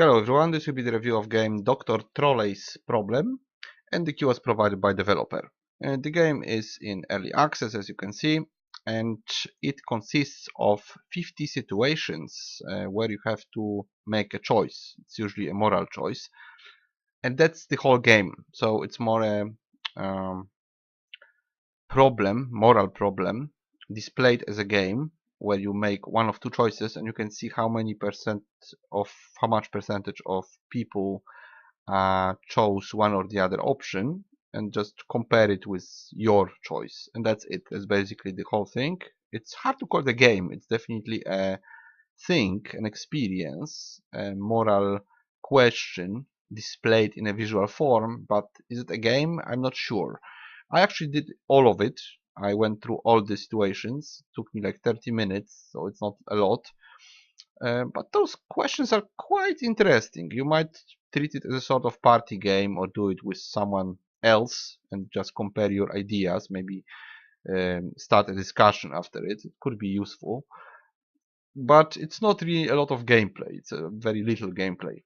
Hello everyone, this will be the review of game Dr. Trolley's Problem, and the key was provided by developer. The game is in early access, as you can see, and it consists of 50 situations where you have to make a choice. It's usually a moral choice, and that's the whole game. So it's more a moral problem, displayed as a game where you make one of two choices and you can see how much percentage of people chose one or the other option, and just compare it with your choice, and that's it. That's basically the whole thing. It's hard to call the game. It's definitely a thing, an experience, a moral question displayed in a visual form, but is it a game? I'm not sure. I actually did all of it. I went through all the situations. It took me like 30 minutes, so it's not a lot. But those questions are quite interesting. You might treat it as a sort of party game or do it with someone else and just compare your ideas, maybe start a discussion after it. It could be useful. But it's not really a lot of gameplay. It's a very little gameplay.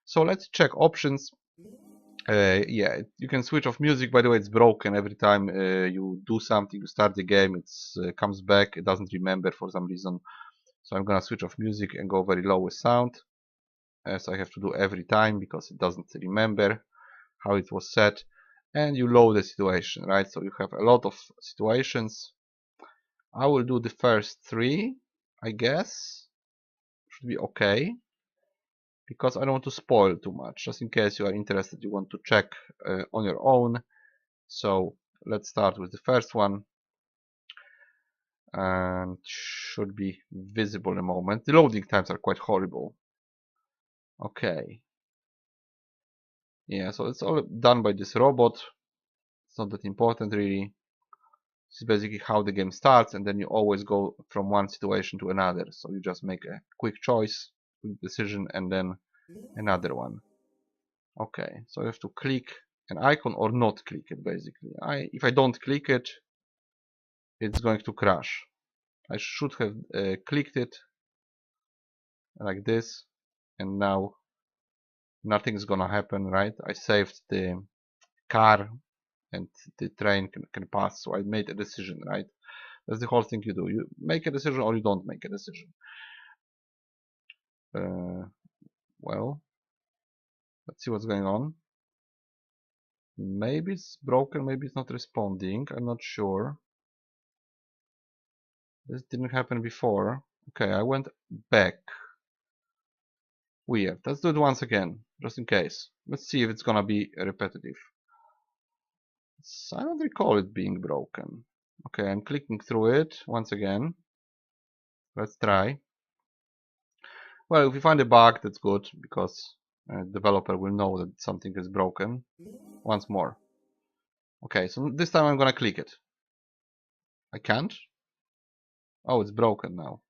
So let's check options. Yeah, you can switch off music. By the way, it's broken every time you do something. You start the game, it comes back. It doesn't remember for some reason. So I'm gonna switch off music and go very low with sound, as I have to do every time because it doesn't remember how it was set. And you load the situation, right? So you have a lot of situations. I will do the first three, I guess. Should be okay, because I don't want to spoil too much. Just in case you are interested, you want to check on your own. So let's start with the first one, and should be visible in a moment. The loading times are quite horrible. Okay. Yeah, so it's all done by this robot. It's not that important really. This is basically how the game starts, and then you always go from one situation to another. So you just make a quick choice, quick decision, and then another one. Okay, so you have to click an icon or not click it basically. If I don't click it, it's going to crash. I should have clicked it like this, and now nothing's gonna happen, right? I saved the car and the train can pass, so I made a decision, right? That's the whole thing you do. You make a decision or you don't make a decision. Well, let's see what's going on. Maybe it's broken, maybe it's not responding. I'm not sure. This didn't happen before. Okay, I went back. Weird. Let's do it once again, just in case. Let's see if it's gonna be repetitive. I don't recall it being broken. Okay, I'm clicking through it once again. Let's try. Well, if we find a bug, that's good, because developer will know that something is broken. Once more. Okay, so this time I'm gonna click it. I can't? Oh, it's broken now.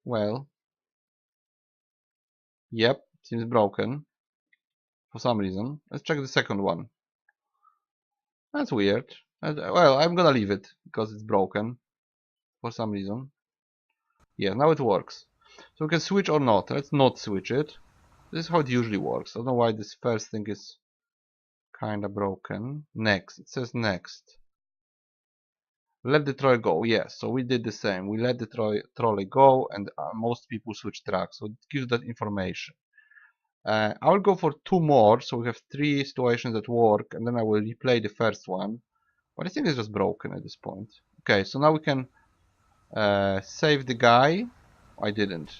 Well, yep, seems broken for some reason. Let's check the second one. That's weird. Well, I'm gonna leave it because it's broken for some reason. Yeah, now it works. So we can switch or not. Let's not switch it. This is how it usually works. I don't know why this first thing is kinda broken. Next. It says next. Let the trolley go. Yes, so we did the same. We let the trolley go, and most people switch tracks. So it gives that information. I will go for two more, so we have three situations that work, and then I will replay the first one. But I think it's just broken at this point. Okay, so now we can save the guy. I didn't.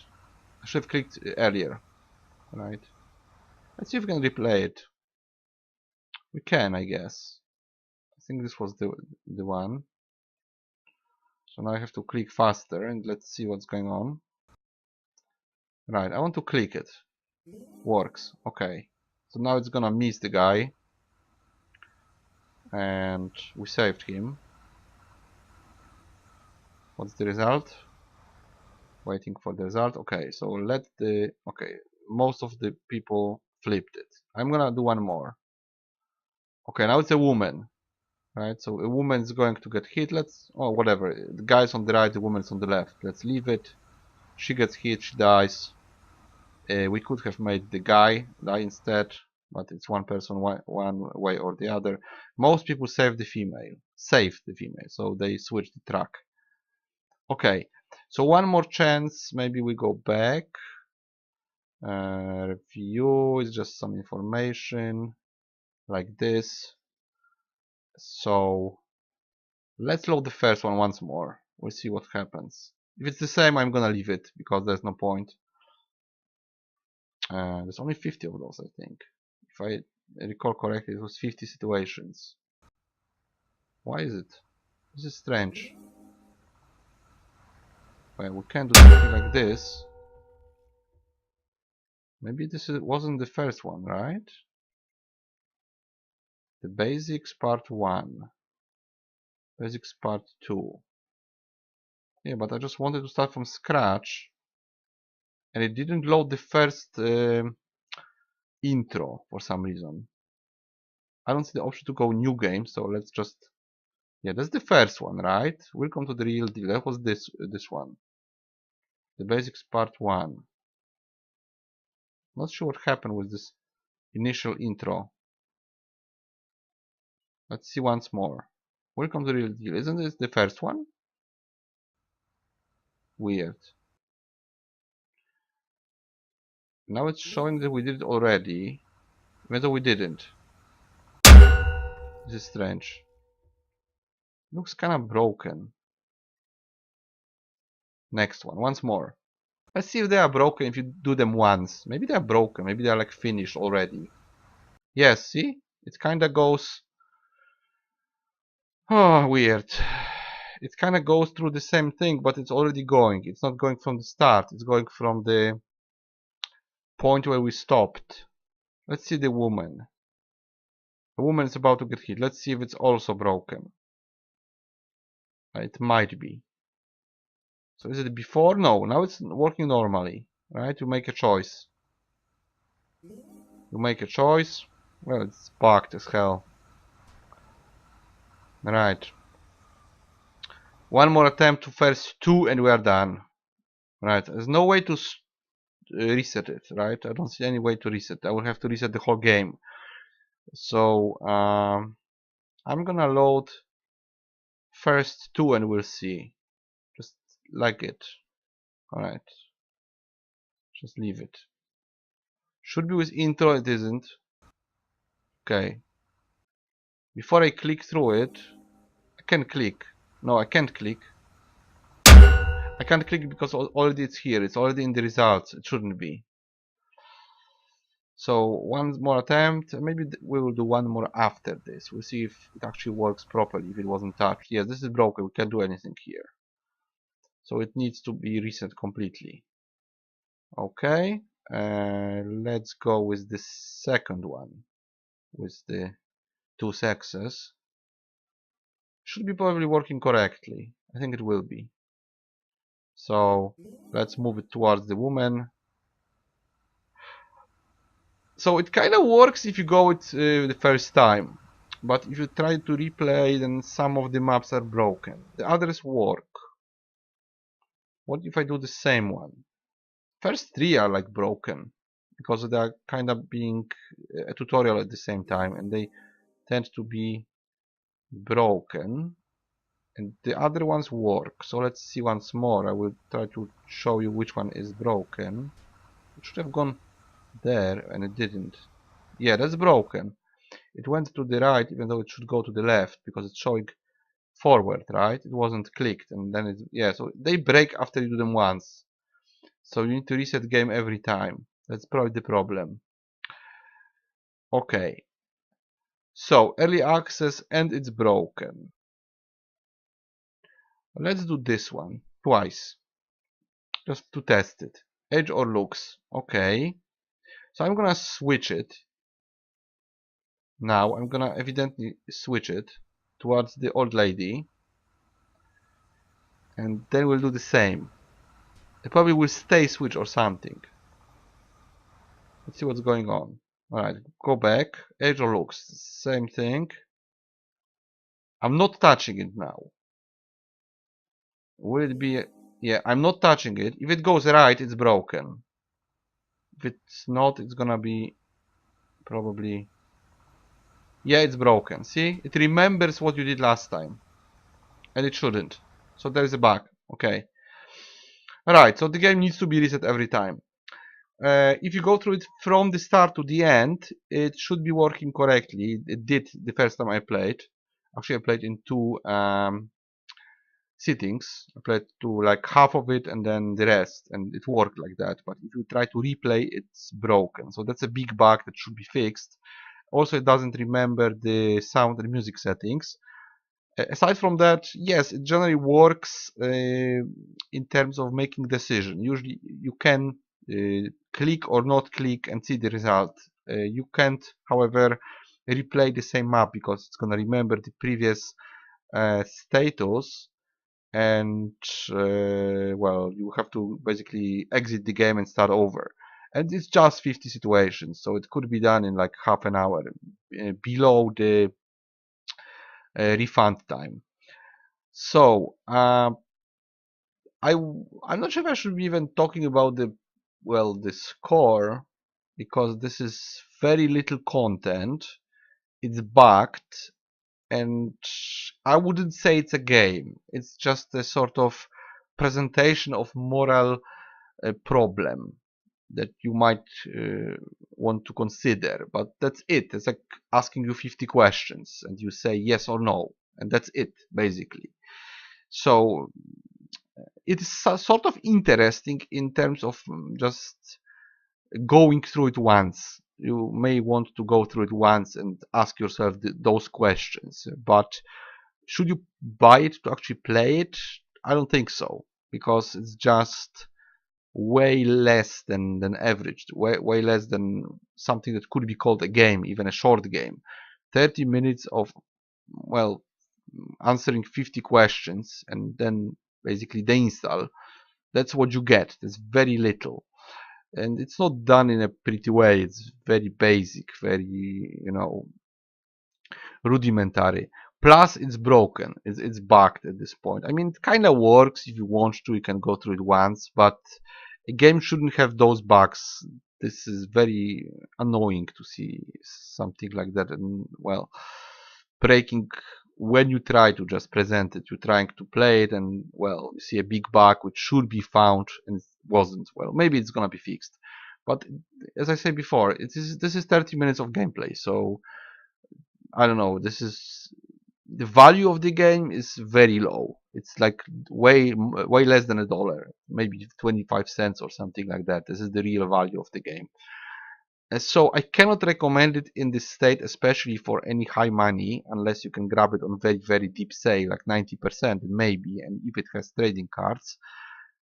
I should have clicked earlier. Right. Let's see if we can replay it. We can, I guess. I think this was the one. So now I have to click faster, and let's see what's going on. Right, I want to click it. Works. Okay. So now it's gonna miss the guy. And we saved him. What's the result? Waiting for the result. Okay, so okay, most of the people flipped it. I'm gonna do one more. Okay, now it's a woman. Right, so a woman is going to get hit. Whatever. The guy's on the right, the woman's on the left. Let's leave it. She gets hit, she dies. We could have made the guy die instead, but it's one person one way or the other. Most people saved the female, so they switched the track. Okay, so one more chance. Maybe we go back. Review is just some information like this. So let's load the first one once more. We'll see what happens. If it's the same, I'm gonna leave it because there's no point. There's only 50 of those, I think. If I recall correctly, it was 50 situations. Why is it? This is strange. Well, we can't do something like this. Maybe this wasn't the first one, right? The basics part 1. Basics part 2. Yeah, but I just wanted to start from scratch. And it didn't load the first intro for some reason. I don't see the option to go new game, so let's just... Yeah, that's the first one, right? Welcome to the real deal. That was this one. The basics part 1. Not sure what happened with this initial intro. Let's see once more. Welcome to the real deal. Isn't this the first one? Weird. Now it's showing that we did it already, even though we didn't. This is strange. Looks kind of broken. Next one, once more. Let's see if they are broken if you do them once. Maybe they are broken, maybe they are like finished already. Yes, see? It kinda goes... Oh, weird. It kinda goes through the same thing, but it's already going. It's not going from the start, it's going from the point where we stopped. Let's see the woman. The woman is about to get hit. Let's see if it's also broken. It might be. So is it before? No, now it's working normally. Right? You make a choice. You make a choice. Well, it's bugged as hell. Right. One more attempt to first 2 and we are done. Right. There's no way to reset it, right? I don't see any way to reset. I will have to reset the whole game. So I'm gonna load first 2 and we'll see. Just like it. Alright. Just leave it. Should be with intro, it isn't. Okay. Before I click through it, I can click. No, I can't click. I can't click because already it's here. It's already in the results. It shouldn't be. So one more attempt. Maybe we will do one more after this. We'll see if it actually works properly. If it wasn't touched. Yes, this is broken. We can't do anything here. So it needs to be reset completely. Okay. Let's go with the second one. With the 2 sexes. Should be probably working correctly. I think it will be. So let's move it towards the woman. So it kind of works if you go it the first time, but if you try to replay, then some of the maps are broken. The others work. What if I do the same one? First 3 are like broken because they are kind of being a tutorial at the same time, and they tend to be broken. And the other ones work. So let's see once more. I will try to show you which one is broken. It should have gone there and it didn't. Yeah, that's broken. It went to the right even though it should go to the left because it's showing forward, right? It wasn't clicked and then it... Yeah, so they break after you do them once. So you need to reset game every time. That's probably the problem. Okay. So, early access and it's broken. Let's do this one twice. Just to test it. Age or looks. Okay. So I'm gonna switch it. Now I'm gonna evidently switch it towards the old lady. And then we'll do the same. It probably will stay switch or something. Let's see what's going on. Alright, go back. Age or looks. Same thing. I'm not touching it now. Will it be... Yeah, I'm not touching it. If it goes right, it's broken. it's not, it's gonna be probably... Yeah, it's broken. See? It remembers what you did last time. And it shouldn't. So there is a bug. Okay. Alright, so the game needs to be reset every time. If you go through it from the start to the end, it should be working correctly. It did the first time I played. Actually, I played in two sittings. I played to like half of it and then the rest, and it worked like that. But if you try to replay, it's broken. So that's a big bug that should be fixed. Also, it doesn't remember the sound and music settings. Aside from that, yes, it generally works in terms of making decision. Usually, you can click or not click and see the result. You can't, however, replay the same map because it's gonna remember the previous status, and well, you have to basically exit the game and start over. And it's just 50 situations, so it could be done in like half an hour, below the refund time. So I'm not sure if I should be even talking about the score, because this is very little content. It's bugged, and I wouldn't say it's a game. It's just a sort of presentation of moral problem that you might want to consider. But that's it. It's like asking you 50 questions and you say yes or no, and that's it basically. So it is sort of interesting in terms of just going through it once. You may want to go through it once and ask yourself those questions, but should you buy it to actually play it? I don't think so, because it's just way less than average, way less than something that could be called a game, even a short game. 30 minutes of, well, answering 50 questions and then basically the install. That's what you get. There's very little, and it's not done in a pretty way. It's very basic, very, rudimentary. Plus, it's broken. It's bugged at this point. I mean, it kind of works if you want to. You can go through it once, but a game shouldn't have those bugs. This is very annoying to see something like that, and well, breaking when you try to just present it. You're trying to play it, and well, you see a big bug which should be found and it wasn't. Well, maybe it's gonna be fixed, but as I said before, this is 30 minutes of gameplay, so I don't know. This is the value of the game is very low. It's like way less than $1, maybe 25 cents or something like that. This is the real value of the game. So I cannot recommend it in this state, especially for any high money, unless you can grab it on very deep sale, like 90% maybe, and if it has trading cards.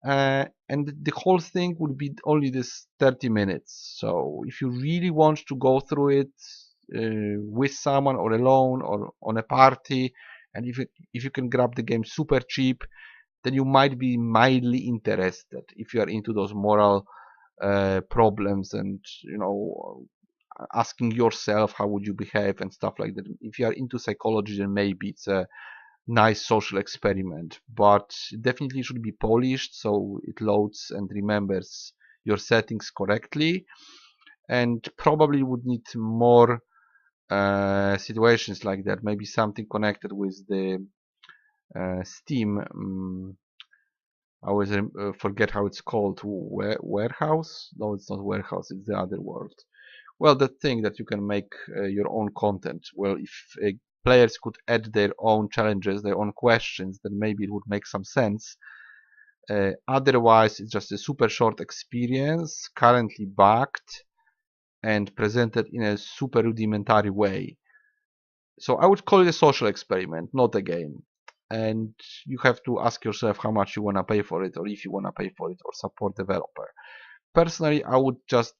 And the whole thing would be only this 30 minutes. So if you really want to go through it with someone or alone or on a party, and if you can grab the game super cheap, then you might be mildly interested if you are into those moral problems, and asking yourself how would you behave and stuff like that. If you are into psychology, then maybe it's a nice social experiment, but definitely should be polished so it loads and remembers your settings correctly, and probably would need more situations like that. Maybe something connected with the Steam. I always forget how it's called. Warehouse? No, it's not warehouse. It's the other word. Well, the thing that you can make your own content. Well, if players could add their own challenges, their own questions, then maybe it would make some sense. Otherwise, it's just a super short experience, currently bugged and presented in a super rudimentary way. So I would call it a social experiment, not a game. And you have to ask yourself how much you want to pay for it, or if you want to pay for it, or support developer. Personally, I would just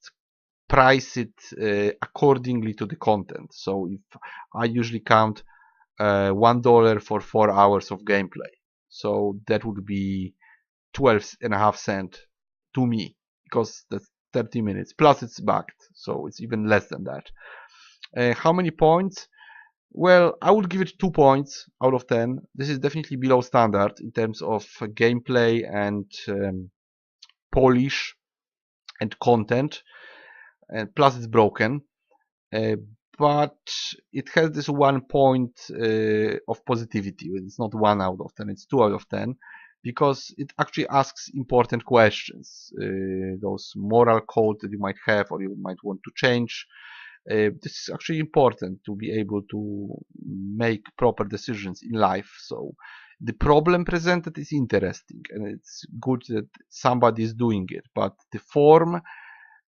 price it accordingly to the content. So if I usually count $1 for 4 hours of gameplay, so that would be 12.5 cents to me, because that's 30 minutes plus it's bugged, so it's even less than that. How many points? Well, I would give it 2 points out of 10. This is definitely below standard in terms of gameplay and polish. and content, and plus it's broken. Uh, but it has this 1 point of positivity. It's not 1 out of 10, it's 2 out of 10, because it actually asks important questions. Those moral code that you might have or you might want to change. This is actually important to be able to make proper decisions in life. So the problem presented is interesting and it's good that somebody is doing it, but the form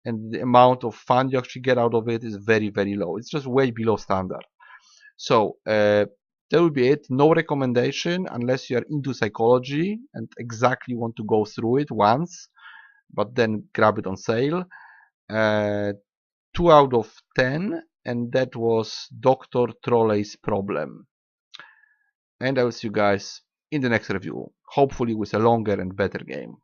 and the amount of fun you actually get out of it is very, very low. It's just way below standard. So that will be it. No recommendation unless you are into psychology and exactly want to go through it once, but then grab it on sale. 2 out of 10, and that was Dr. Trolley's problem. And I will see you guys in the next review, hopefully with a longer and better game.